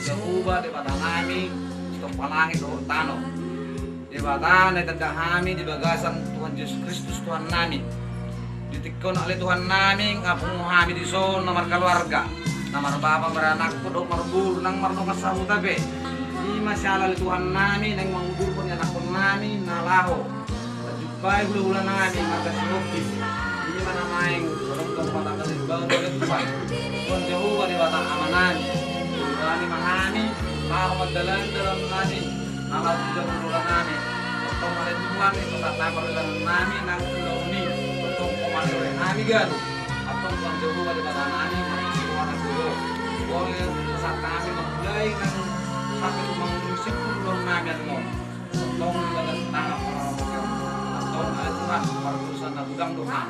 Jehovah di bata namin untuk palangit o tano. Di bata na itanda kami di bagasan Tuhan Yesus Kristus Tuhan namin. Ditikon oleh Tuhan namin apung kami di son na markaluarga. Na marbaba maranak po do marbur nang marno kasahu tabi. Di masyala Tuhan namin ang mangudur po niya nakon namin na laho. Baik bulan namin magkasinopis. Di mana maing tulong kong patanggal di bawah dari Tuhan. Tuhan Jehovah di batang amanan. Tuhan mahami para magdalan dalam namin. Nalat juga bulan namin. Tentang oleh Tuhan itu tak tapar dalam namin ang ulaw ni. Tentang komando oleh namin gano. Atong Tuhan Jehovah di batang namin magkasiwa ng dulo. Boleh saat kami memulai ng sampai mengusip bulan namin mo. Tentang dalam tangan Tuhan, parutusan na gudang doa.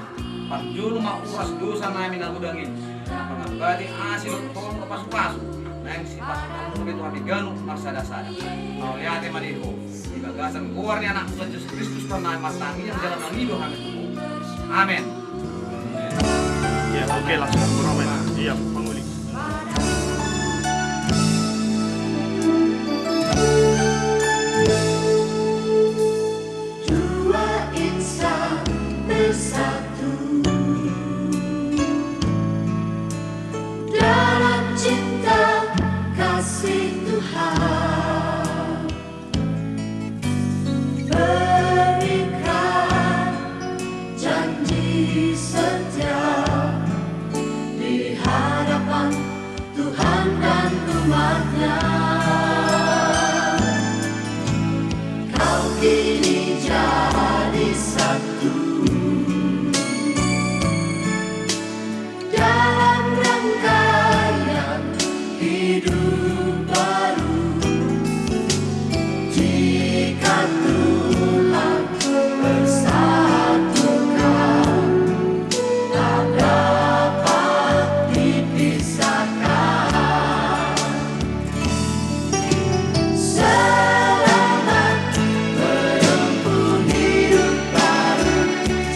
Parjul mauras dosa namin na gudangin. Pangabali asil at tong kapas-paso. Na yung si Pastor Tuhan kami ganong marsada-sada. Mauliate maliho. Ibagasan kuwar niya na Tuhan Yesus Kristus na mas tangi yang dalam nangido kami tupo. Amen. Ya, oke langsung berapa? Iya, penguli. Bersatu dalam cinta kasih Tuhan, berikan janji setia di hadapan Tuhan dan umatnya. Kau kini jadi satu dalam rangkaian hidup baru. Jika Tuhan bersatukan, tak dapat dipisahkan. Selamat menempuh hidup baru,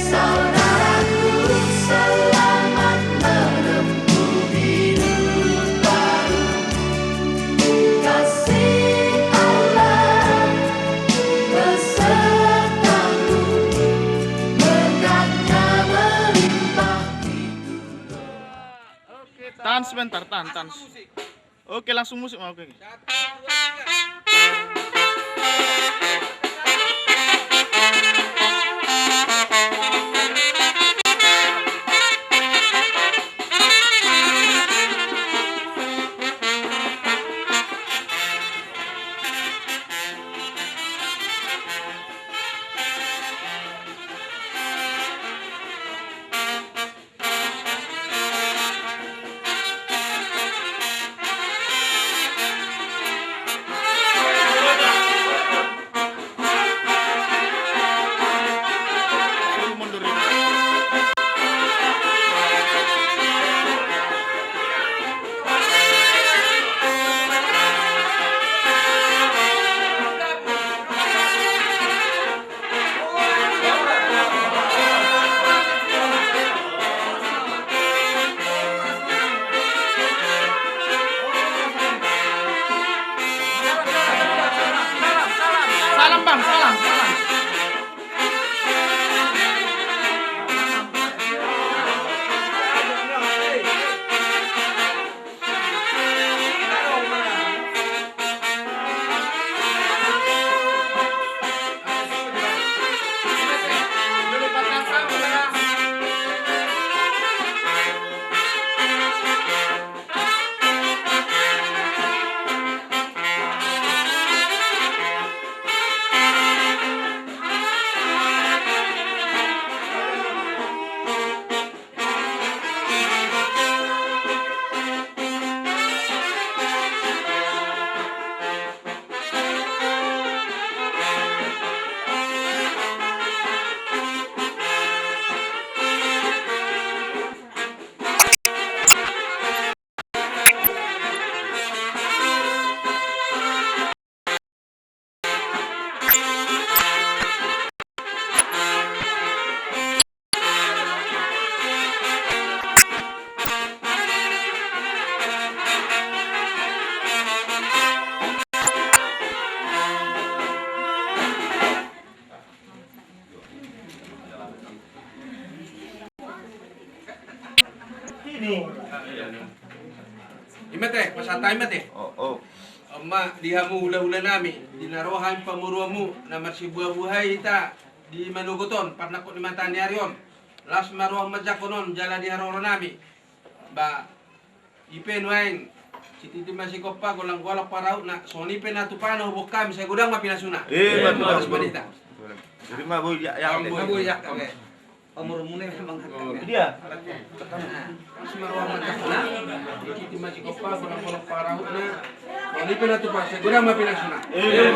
saudaraku. Selamat menempuh hidup baru. Kasih Allah besertamu, berkatnya melimpah itu doa. Tahan sebentar, tahan. Oke, langsung musik mau oke. Pare, pasatay mati. Oo. Ama, diha mo hula-hula nami. Dinarohan pamuruan mo na marsibuhay ita. Di manuguton, parnako ni Mantani Arion. Las maruang madyakonon, jala di haroro nami. Ba, ipen wain. Si Titi Masikopa, golang-golang parau na. So ni penatupano hubok kami sa gudang mapinasuna. Mas balita. Jadi mah boy ya Mabuyak, oke. Pamurumune memang Dia. Mas maruang madyakonon. Si Titi Masikopa, golang-golang parau na. So ni penatupano sa gudang mapinasuna. Tuh.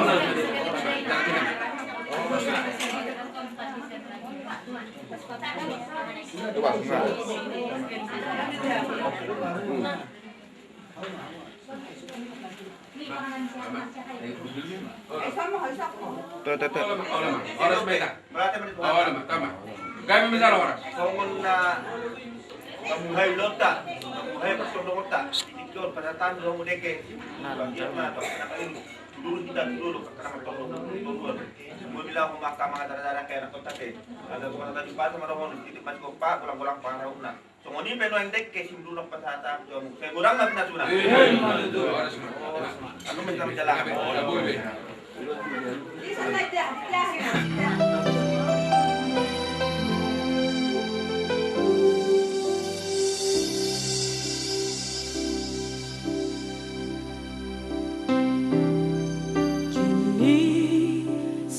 Oras beda. Berarti menit Oh, tama. Kami misal oras. Songon na kamuhay lota, kamuhay pasondong ta. Dikon pasatan do mo deke. Bagian na to nakain. Dulu kita dulu karena tolong. Mo bilang ko mahkamah darah-darah kaya nakot tate. Ada ko na tadi pa sa maroon titip man ko pa gulang-gulang paraw na. So ngoni peno ang dek kay simdulo pasata do mo. Kay gurang na pinasuna. Ano man kami jalan.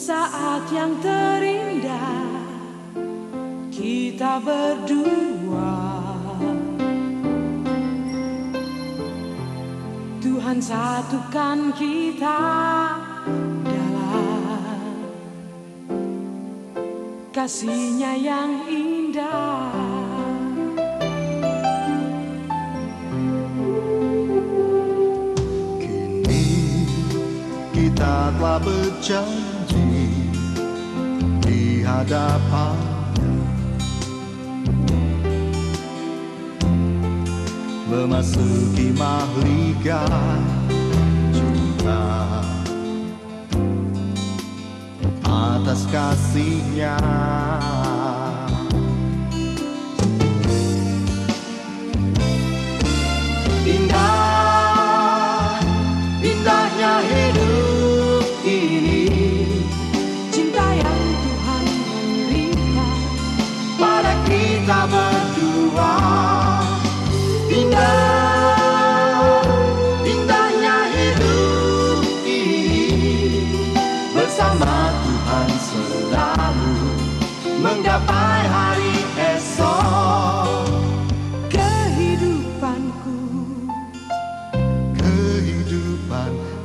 Saat yang terindah kita berdua, Tuhan satukan kita dalam kasih-Nya yang indah. Kini kita telah berjanji di hadapannya, memasuki mahligai cinta atas kasih-Nya. Indahnya hidup ini, Cinta yang Tuhan berikan pada kita berdua. Indahnya hidup ini, bersama Tuhan selalu menggapai hari esok. Kehidupan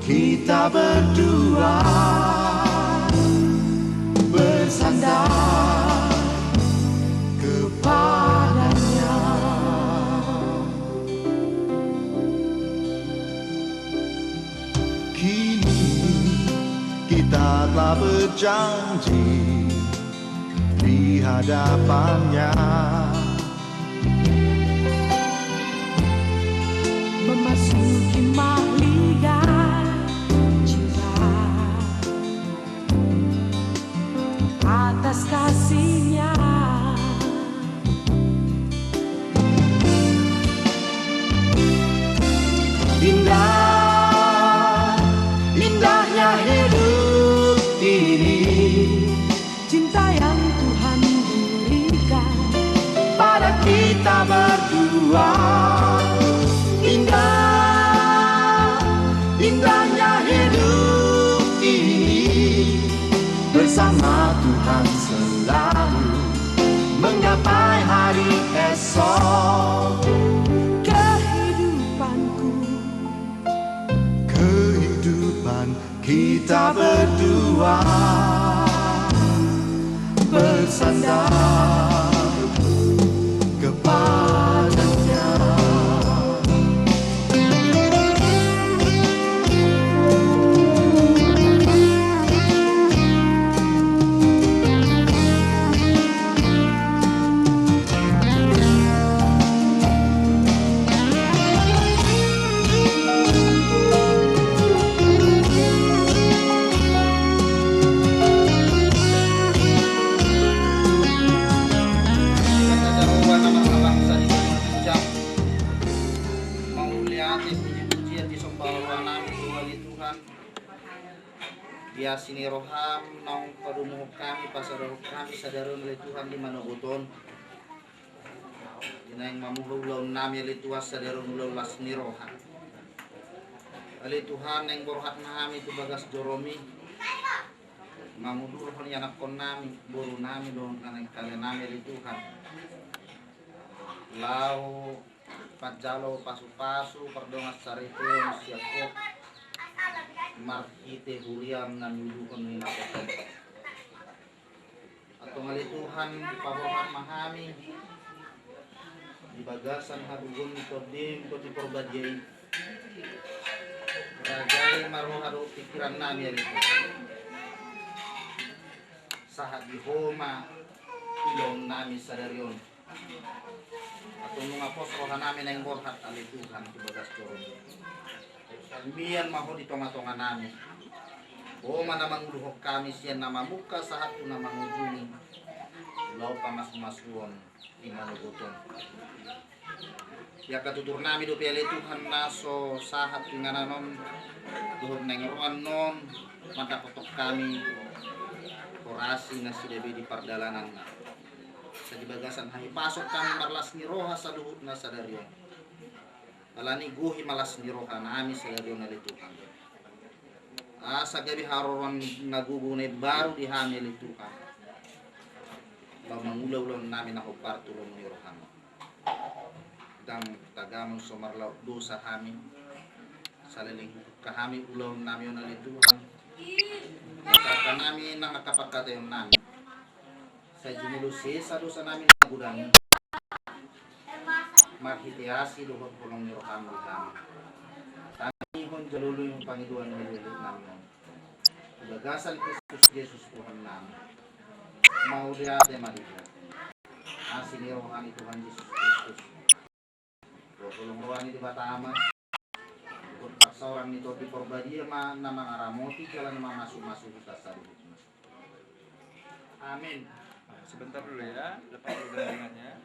kita berdua bersandar kepadanya. Kini kita telah berjanji di hadapannya, memasuki mahligai cinta atas kasih-Nya. Indahnya hidup ini, Cinta yang Tuhan berikan pada kita berdua. Indahnya hidup ini, bersama Tuhan selalu menggapai hari esok. Kehidupan kita berdua bersandar kepadanya. sian di sombawa nami wali Tuhan. Dia sini roham naung padumuh kami pasarah kami sadaron oleh Tuhan di manoguton. Dina yang mamuhulaw nami oleh Tuhan sadaron ulaw las ni roham. Ali Tuhan yang borhat nami tu bagas joromi. Mamudur kon anak kon nami boru nami dong kanang kalian nami oleh Tuhan. Lau pajalo pasu-pasu perdongas sarite siapot markite huriam namudukon minakotan atau ngali Tuhan di pabohan mahami di bagasan hadugun kodim koti porbadjai rajai maroharo pikiran nami itu sahat di homa ilong nami sadarion atau mengapos rohan namin yang borhat ali Tuhan di bagas coron mian maho di tonga-tonga namin o mana manguluhok kami siyan nama muka sahat tu nama ngujuni lau pamas-masuon di manuguton ya katutur nami do piali Tuhan naso sahat ingananon duhur nengeruan non mata kotok kami korasi nasi debi di pardalanan sa di bagasan hai pasok kami marlas ni roha sa luhut na sadarion alani guhi malas ni roha nami sadarion na Tuhan sa gabi haroron nagugunay baru di hamil Tuhan mangulaw-ulaw namin ako partulong ni roha dam tagamon somarlaw dosa hamin saliling kahami ulaw namin na Tuhan nakaka namin nakakapagkatayon namin sa jumulusi sa dosa namin na gudang maghitiasi luhot pulong niroham kami tanihon jalulu yung Panginoon nilulit namin bagasan Kristus Jesus Tuhan namin mauliate Maria asin niroham Tuhan Jesus Kristus pulong ruang di Batama ikut paksa orang nito di porbadia na mga ramoti jalan masuk-masuk kita sa luhut. Amin. Sebentar dulu ya, lepas dulu gandengannya.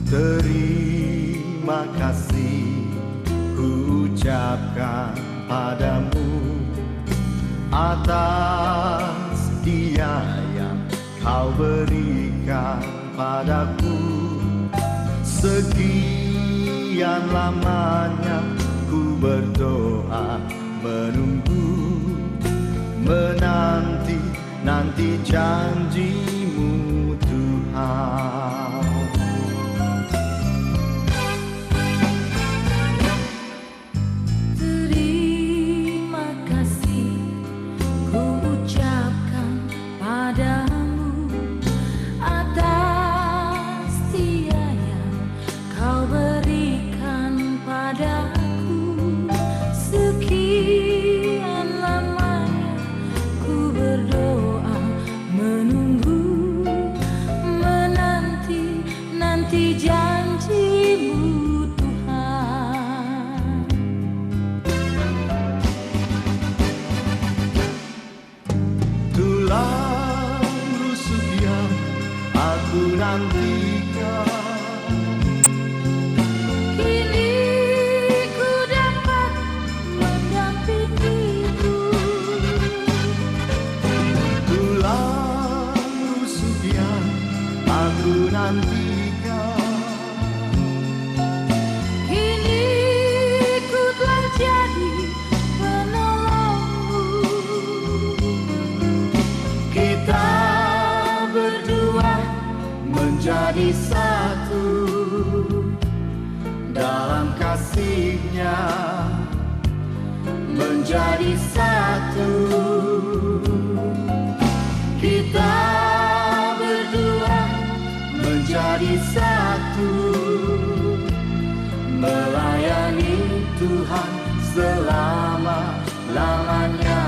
Terima kasih ku ucapkan padamu atas dia yang kau berikan padaku. Sekian lamanya ku berdoa menunggu menanti janjimu Tuhan. Menjadi satu dalam kasih-Nya, menjadi satu kita berdua, menjadi satu melayani Tuhan selama-lamanya.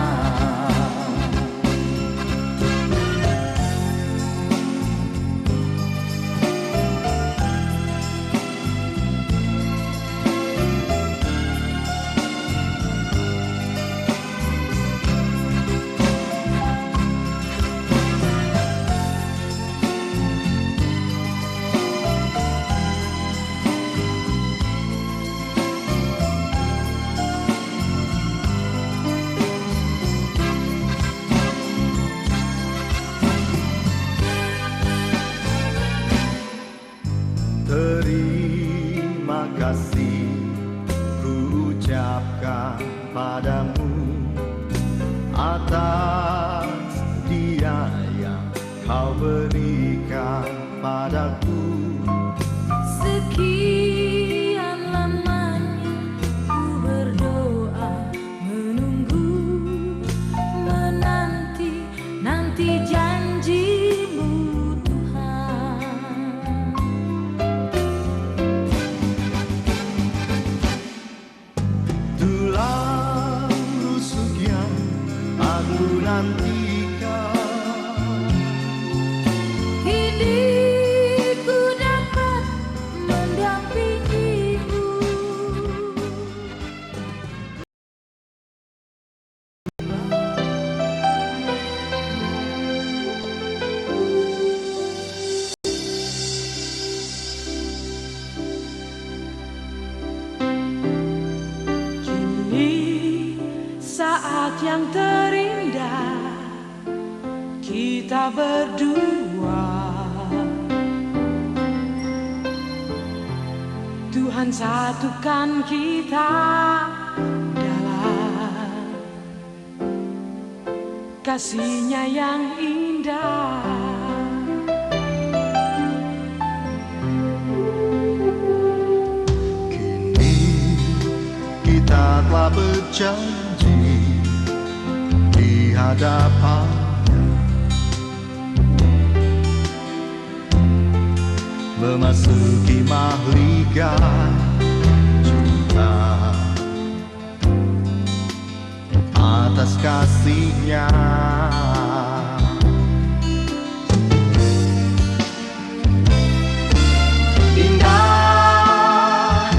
terima kasih ku ucapkan padamu atas dia yang kau berikan padaku. Sekian lamanya ku berdoa, menunggu, menanti janjimu Tuhan. Tulang rusuk yang aku nantikan, Kini ku dapat mendampingimu. Kini saat yang terindah kita berdua, Tuhan satukan kita dalam kasih-Nya yang indah. kini kita telah berjanji di hadapan memasuki mahligai cinta atas kasih-Nya. Indah,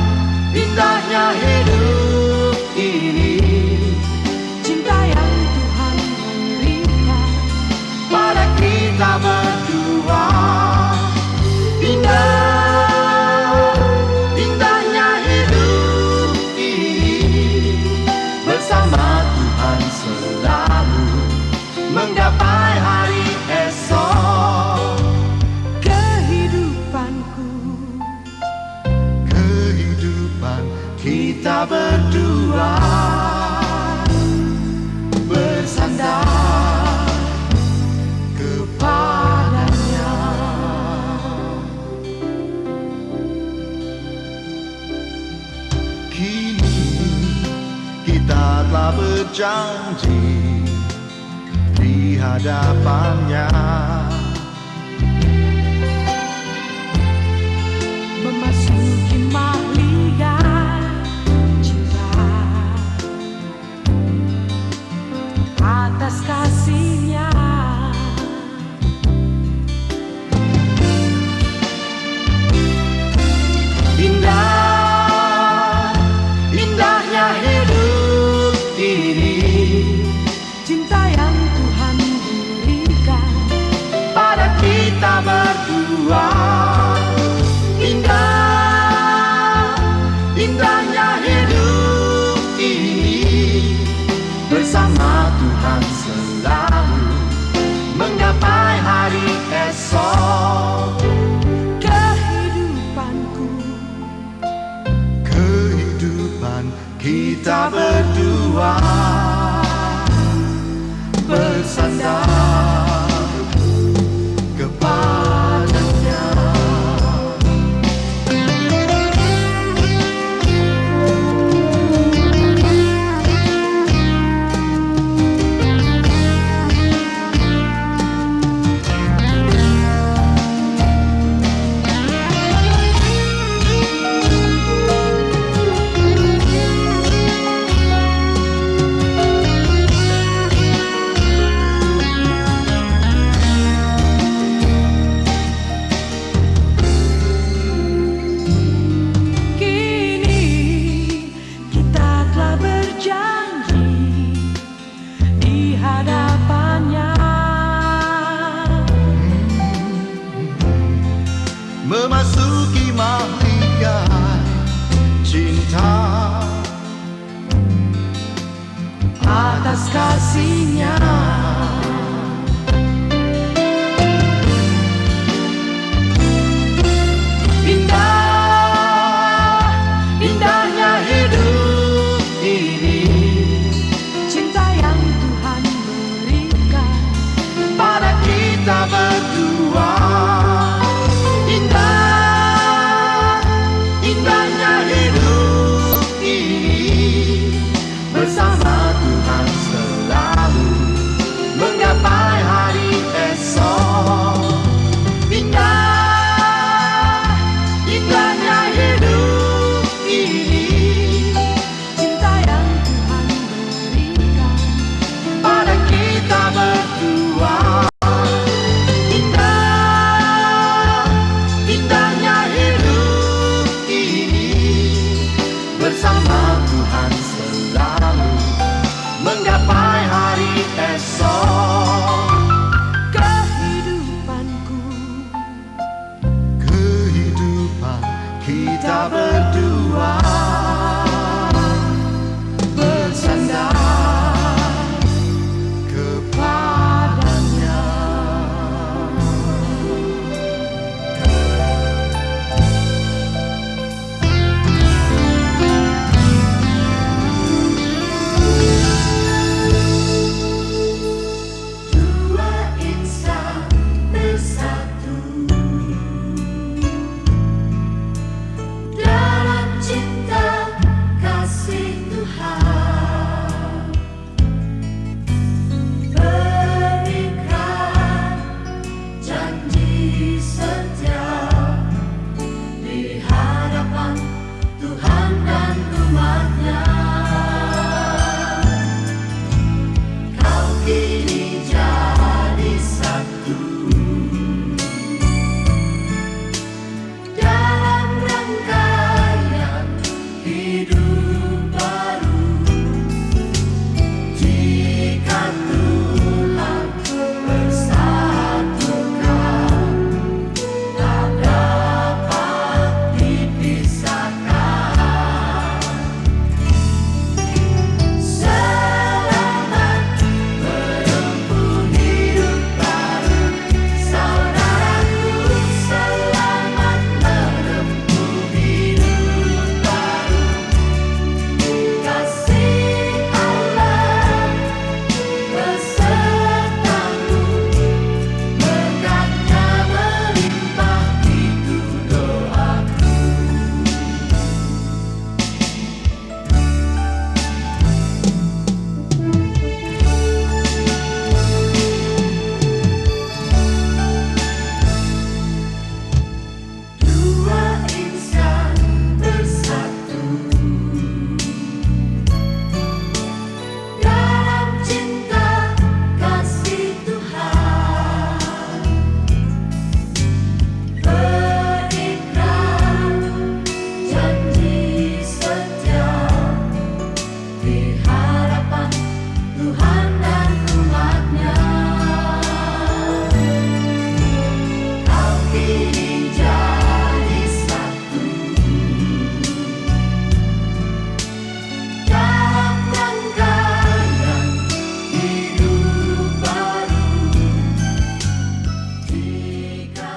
indahnya hidup ini, Cinta yang Tuhan berikan pada kita berdua. Indahnya hidup ini bersama Tuhan selalu menggapai hari esok. Kehidupan kita berdua bersandar kepadanya. Kini kita telah berjanji di hadapan-Nya memasuki mahligai cinta atas kasih-Nya. Indahnya hidup ini, Cinta yang Tuhan berikan pada kita berdua. Indahnya hidup ini bersama Tuhan selalu menggapai hari esok. Kehidupan kita berdua bersandar kepadanya. kita berdua bersandar kepadanya. Dua insan bersatu dalam cinta kasih Tuhan, berikan janji setia di hadapan Tuhan dan umatnya. Kau kini jadi satu dalam rangkaian hidup baru. Jika Tuhan bersatukan, tak dapat dipisahkan. Selamat menempuh hidup baru, saudaraku. Selamat menempuh hidup baru. Kasih Allah besertamu, berkatnya melimpah, itu doaku. Dua insan bersatu dalam cinta kasih Tuhan, berikan janji setia di hadapan Tuhan dan umatnya. Kau kini jadi satu dalam rangkaian hidup baru. Jika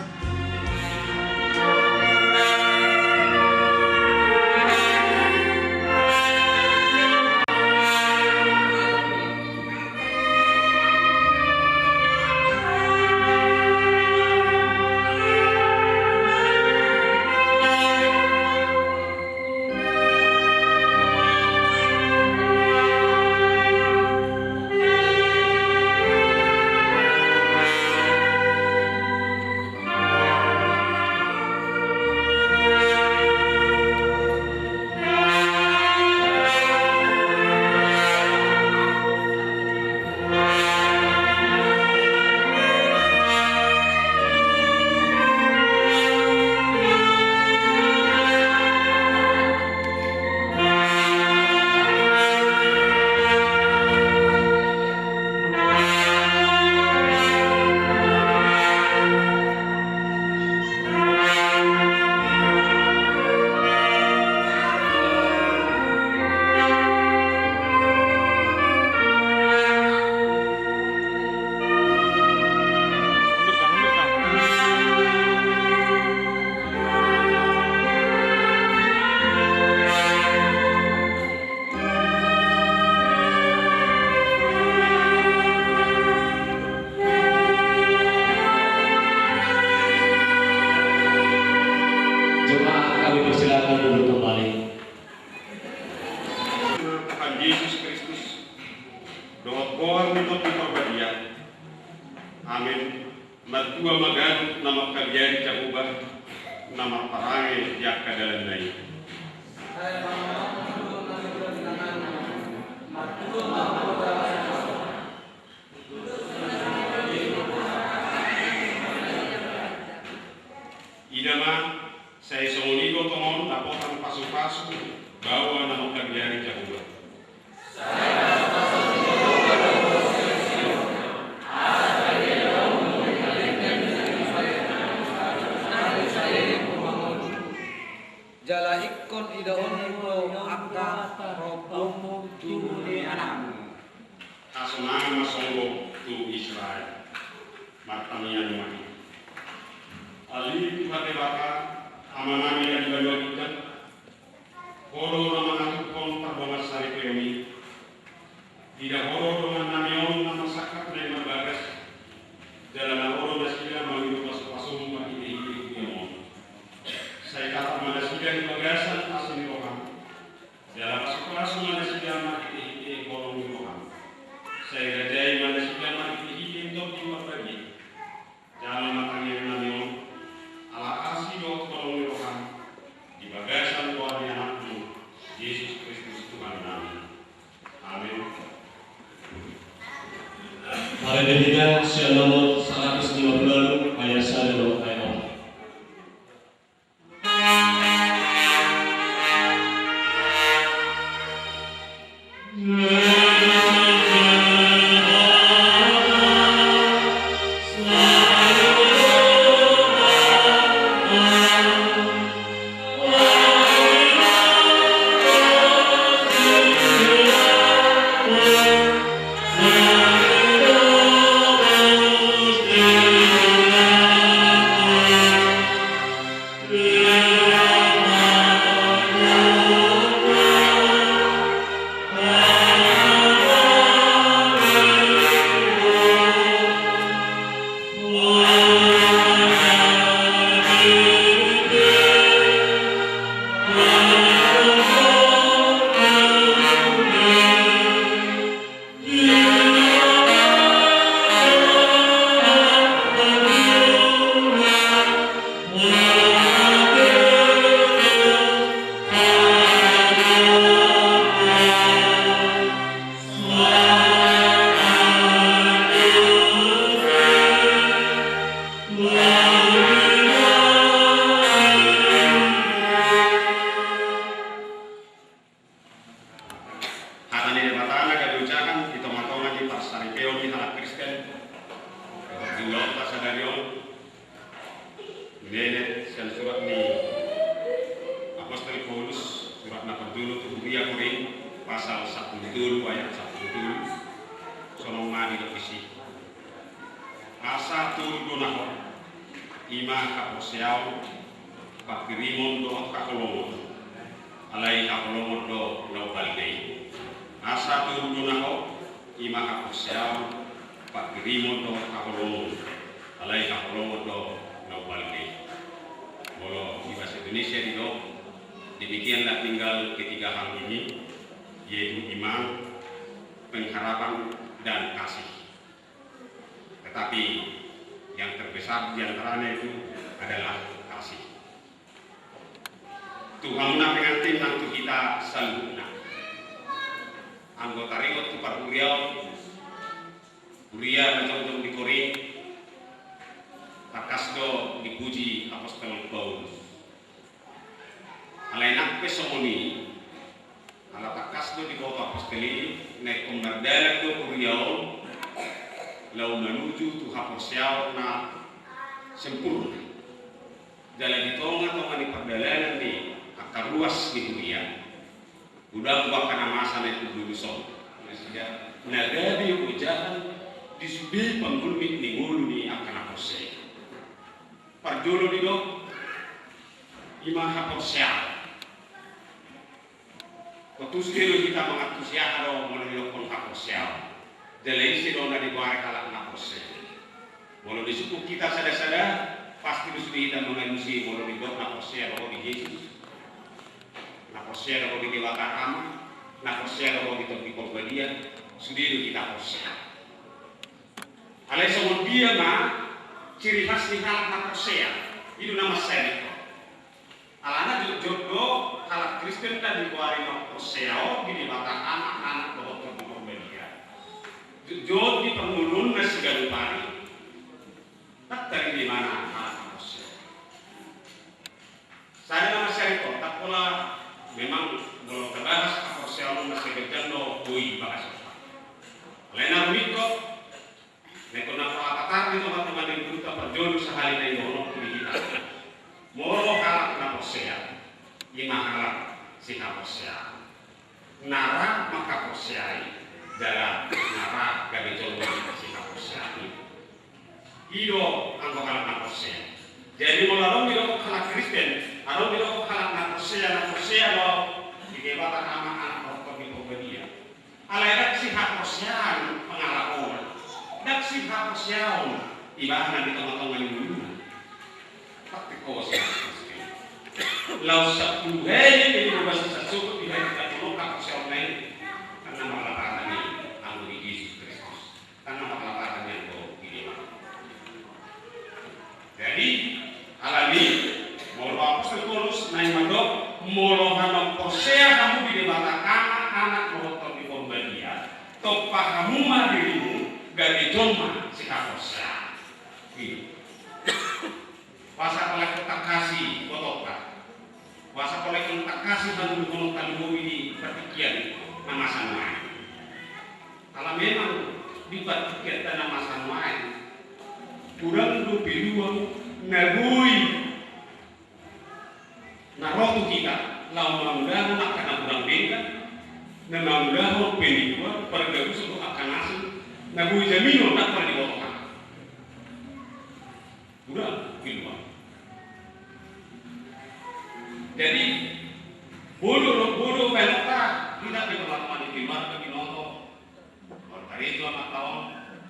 Jemaat kami persilakan duduk kembali. Tuhan Yesus Kristus, doa koar untuk perbadian. Amin. Matua magan nama kalian cakubah, nama parangai jaka dalam lain. Idama saya semonigo tomon tapotan pasu-pasu bawa nama kalian cakubah. jala ikon idaon mo akka robong tu ni anak. Kasunangan masonggo tu Israel. Matamian mati. Ali Tuhan Dewata amanami yang dibagikan. Horo nama ngatukon parbongas sari peoni. Tidak horo dengan namion nama sakat dan mabagas. Jalan horo nasida mengiru pasung bagi hidup diamon. Saya kata manasida di bagasan asin roham. Jalan pasung manasida mati hidup kolong roham. Saya gajai manasida mati hidup di mabagi. Jalan matangnya namion. Ala asih dok kolong roham. Di bagasan Tuhan anakmu Yesus Kristus Tuhan kami. Amin. Hari ketiga, siang nomor 150 ayat 1 ayat 4. Demikianlah tinggal ketiga hal ini, yaitu iman, pengharapan, dan kasih. Tetapi yang terbesar di antaranya itu adalah kasih. Tuhan pengantin nanti kita selalu anggota rewot tukar Uria macam di Korin, Takasdo dipuji Apostol Paulus. Alainak pesomoni, ala Takasdo di kota apostoli, naik pemberdalan do Uriau, lau menuju Tuhan Posiau na sempurna. Jalan di tonga di perdalanan di akar luas di Uria. Udah buat karena masa naik dulu son. Nagabi ujahan di subi penggulmit ni ngulu ni akan apose. Parjolo di do imah apose. Kotus kilo kita mengakusiah kalau melalui pun apose. Jelisi do na di bawah kalak apose. Walau di suku kita sada-sada pasti disudi dan mengalusi walau di do apose atau di Yesus. Apose atau di Dewa Karama. Apose atau di Topi Korbadia. Sudiru kita apose. Alai semua dia mah ciri khas di halak makosea itu nama saya. Alana jodoh halak Kristen dan dikuari makosea di batang anak-anak bahwa berberbeda. Jodoh di pengulun nasi galupari. Tak dari di mana halak makosea. Saya nama saya kok tak pula memang belum terbahas makosea masih berjando bui bahasa. Lena Wiko Neko na pakatar dito teman-teman yang beruta perjodoh sehari na yung kita. Moro kalak na posea. imahala sikaposya nara makaposyai dalam nara gabi jolma sikaposyai ido angko kalak naposya jadi melalui bilo kalak Kristen atau bilo kalak naposya lo dikebata ama anak orto di dia alai dak sikaposya pengalakon dak sikaposya ibahan di tengah-tengah dulu praktik kosya lau sabtu hei ini berbahasa satu tidak kita tolong kapal online karena melakukannya anggur Yesus Kristus karena melakukannya untuk ini. Jadi alami molo apostol Paulus naik madok molo hanok posea kamu dibatakan anak motor di Porbadia topa kamu dirimu gadi joma si kaposya. Gitu. Pasal oleh kotak kasih kotoka. Wasa kolek yang tak kasih bantu kono kalbu ini pertikian nama sanwai. Kalau memang dipertikian nama sanwai, kurang dua nagui narotu kita, lau maudah nak kena kurang bengka, namaudah mau pendikwa pergagus untuk akan nasi, nagui jamin tak pernah dibotokan. Kurang kedua. Jadi bodoh pelota tidak diperlakukan di luar ke binoto. Dari itu amat tahun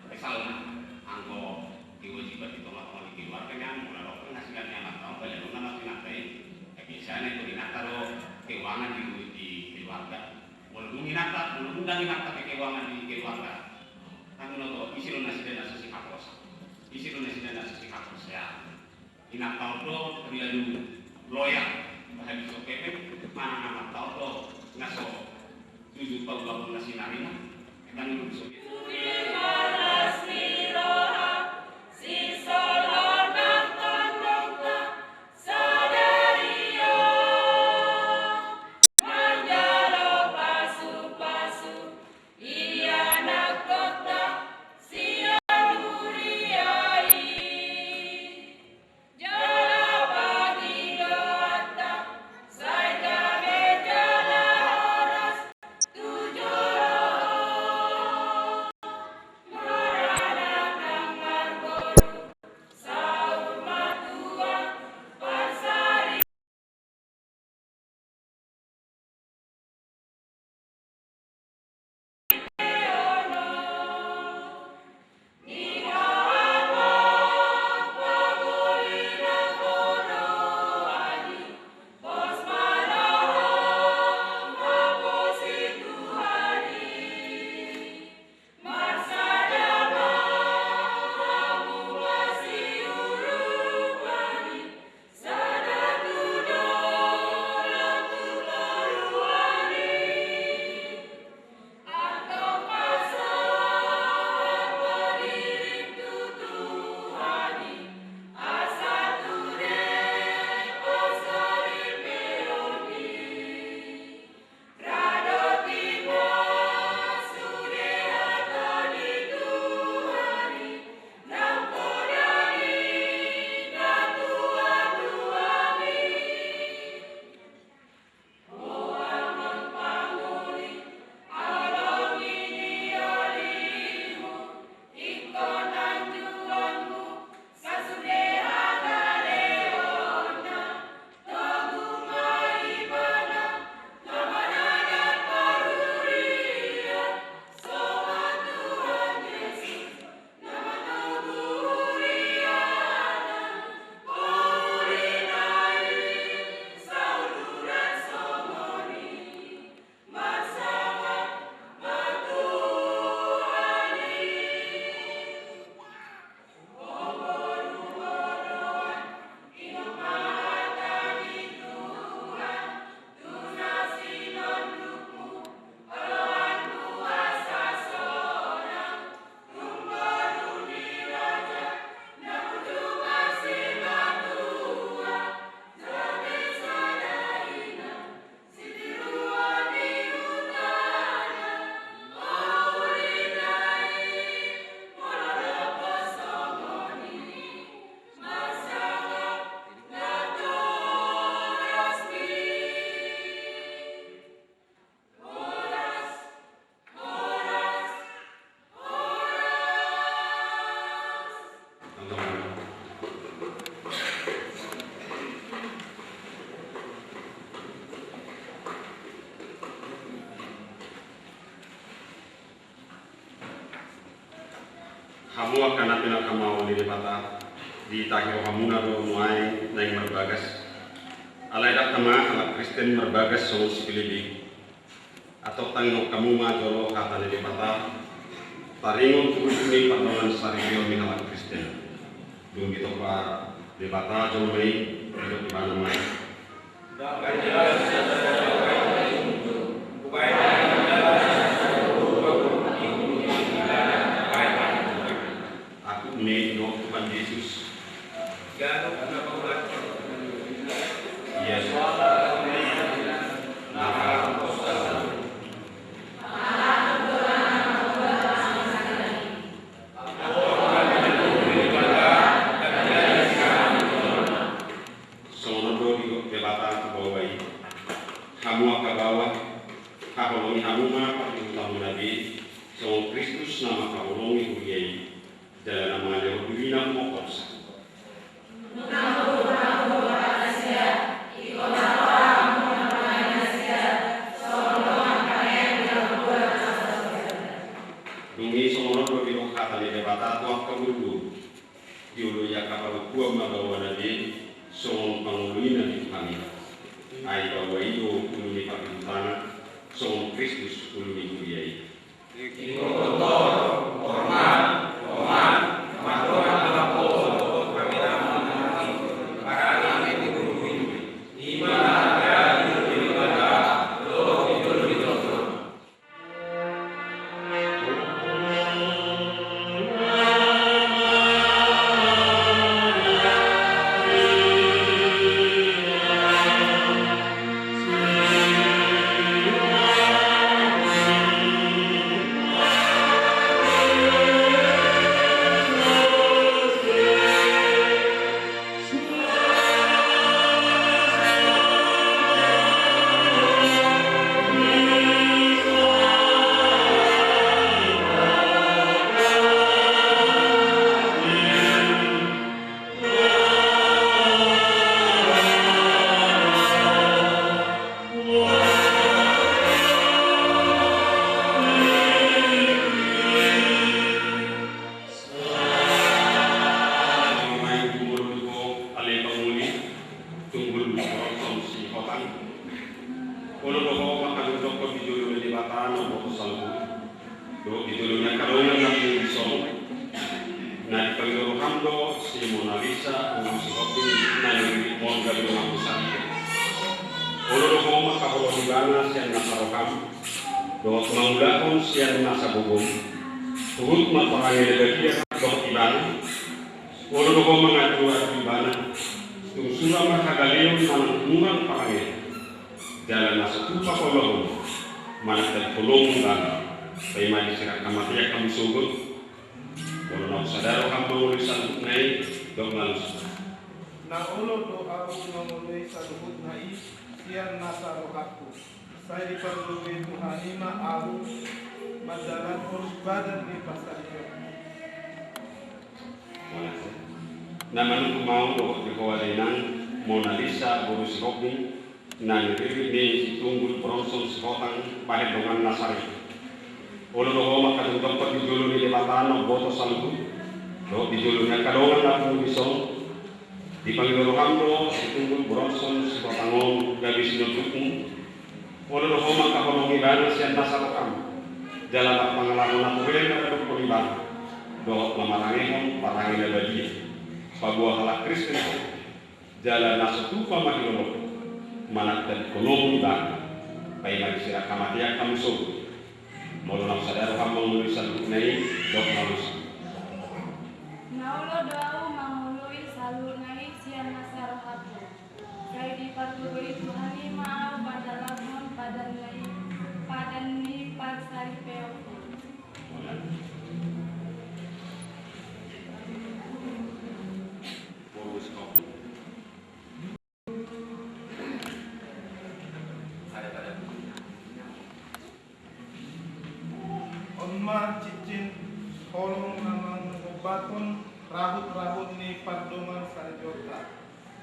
misalnya angko kewajiban itu amat di luar ke yang mulai dokter ngasihkan amat tahun banyak orang masih nanti. Biasanya itu dinataro keuangan di keluarga. Walaupun dinataro ke keuangan di keluarga. Kan noto isi lo nasi dan nasi kapos. Isi lo nasi dan nasi kapos ya. Dinataro do terlalu loyal. Habis itu mana nama tahu tuh ngaso 7 tahun nasi narima kita nunggu kamu akan natin kamau di bata di takiro kamu na do muay na yung merbagas. Alay dak tama ala Kristen merbagas so si Pilipin. Atau tangino kamu ma jolo kata di bata taringon tuh ini pandangan sarigyo ni ala Kristen. Dung gitu pa di bata jolo may di mana may. Aku ini no Tuhan Yesus. Yes. Kamu akan bawa kaholongi hamuma pakai tamu nabi so Kristus nama kaholongi huyai dalam nama Dia bina mokos. Dungi somono dua biro kata ni debata tuak kabulu diulu ya kapal kuam magawa nabi so pangulina di kami. Ai bahwa itu uluni pakutana so Kristus uluni huyai. Saya diperlui Tuhan ima aku mendalam urus badan di pasar itu. Naman kumau do di kawalan Mona Lisa urus hobi nan riri ni tunggul bronson sekotang bahid dengan nasari. Olo do maka tempat dijulu ni jabatan boto salbu. Do dijulunya kadongan aku bisong dipanggil rohamdo tunggul bronson sekotangon gabis nutukung. Olo do maka honongi bana sian nasarokam. Jalan pangalaman aku bela do kuliban. Do mamarangehon parangin abadi. Pagua halak Kristen jalan nasutu pamahilolo manak dan konomi bang pai magi sira kamatia kamso molo nak sadar hamba nulisan nai dok malus naulo doau mangului salur nai sian nasar hatu kai di patului Tuhani mau badalahon padan ni padsari peo. Onma cicin holong namang obaton rahut-rahut ni pardoman sarjota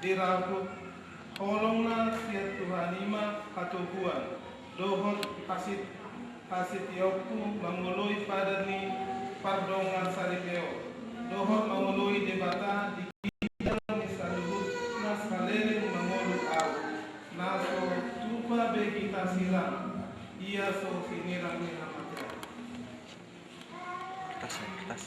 dirahut holong na siya Tuhanima katubuan dohot hasit yoku manguloy pada ni pardongan saripeo. Dohot mangului debata di dalam saluhut nas kaleleng mangoluk au. Naso tupa begi silang. Ia so sinirang ni namatya. Kertas.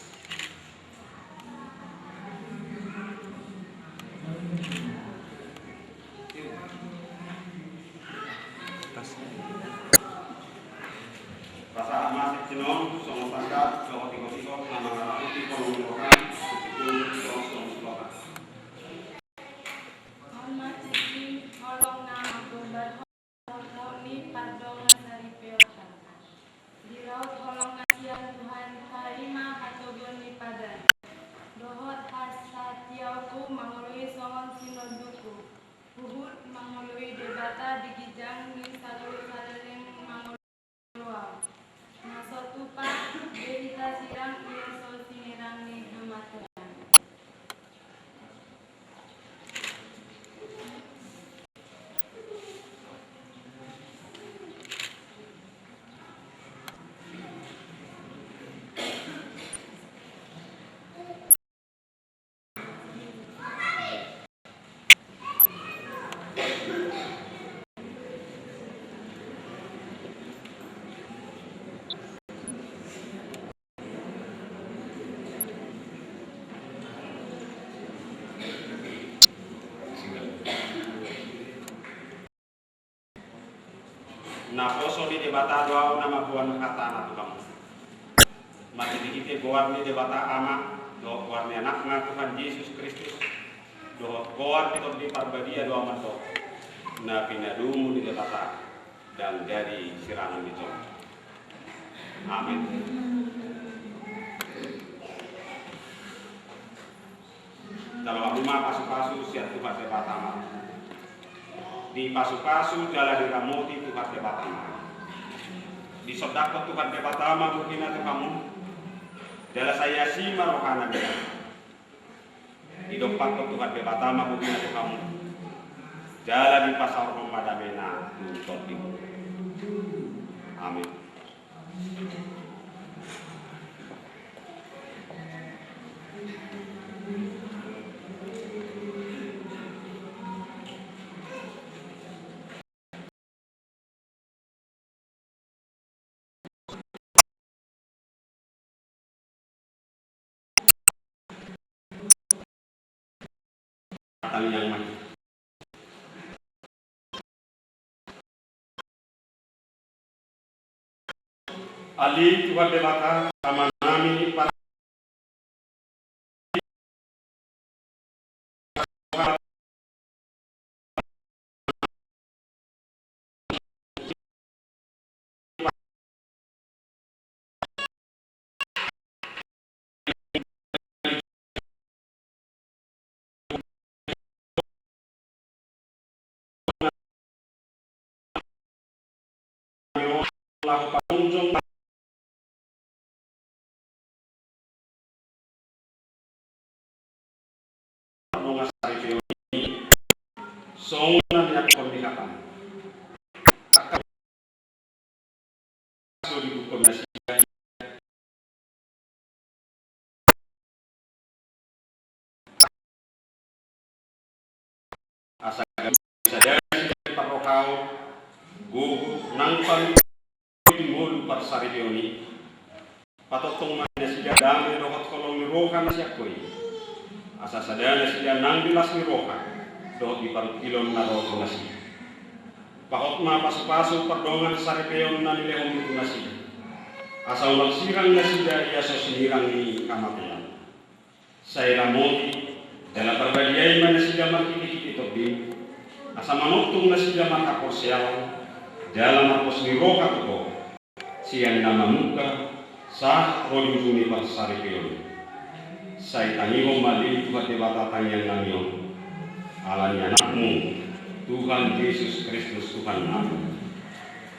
Rasa amat cinon, songo tangga, songo tiko-tiko, nama raputi, kolong rokan, itu songo selokan. Hormat cici, holong nama gumbar holong ni pardongan dari peokan. Di laut holong nasian Tuhan harima hatogon ni padan. Dohot hasatiauku mangului songon sinoduku. Puhut mangului debata digijang ni salu saleleng manguluau. Naso tupa berita sirang yeso sinirang ni hamatan. Na poso di debata doa nama buan kata anak kamu. Mati dikite goar ni debata ama do warni anak Tuhan Yesus Kristus. Do goar kita di parbadia doa mato. Na pinadumu di debata dan jadi sirangan itu. Amin. Dalam rumah pasu-pasu siap Tuhan debata ama. Di pasu-pasu jala diramoti Tuhan debatama. Di sodako Tuhan debatama mungkin atau kamu. Jala saya si marokana dia. Di dopak Tuhan debatama mungkin atau kamu. Jala di pasar pemadamena untuk ibu. Amin. Yang maju. Ali Tuhan debata sama nami para lahu pangunjung mengasari ini songan yang pernikahan akan masuk di kombinasi asa saja parokau gugu nangpan timbul parsari dioni patotong mana sida dame dohot kolong nirokan siakoi asa sadana sida nang dilas nirokan dohot di parukilon na roto nasi pakot ma pasu-pasu pardongan saripeon na nilehom itu nasi asa ulang sirang nasi dari aso sinirang ni kamatian saya ramoti dalam perbadiai mana sida markikik itobi asa manoktung nasi da makaposial dalam apos niroka tuko siang nama muka sah rodujuni parsari pion saya tangiho mali Tuhan debata tanyang nangion alanya anakmu Tuhan Yesus Kristus Tuhan kami.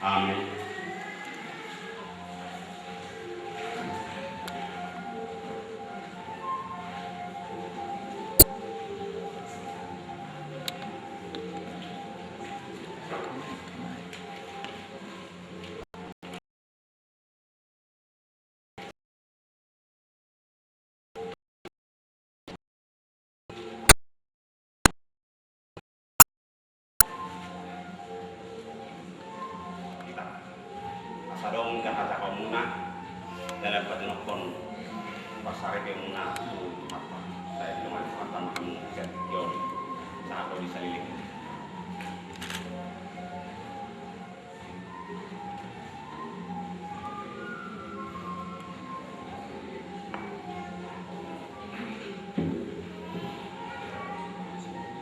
Amin. sadong kahata kamuna dalam patunokon pasare ke muna tu apa saya dengan matan kamu yon saat kau disaliling.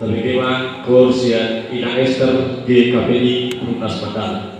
Terima Kursia Ina Esther GKPI Lukas Mandala.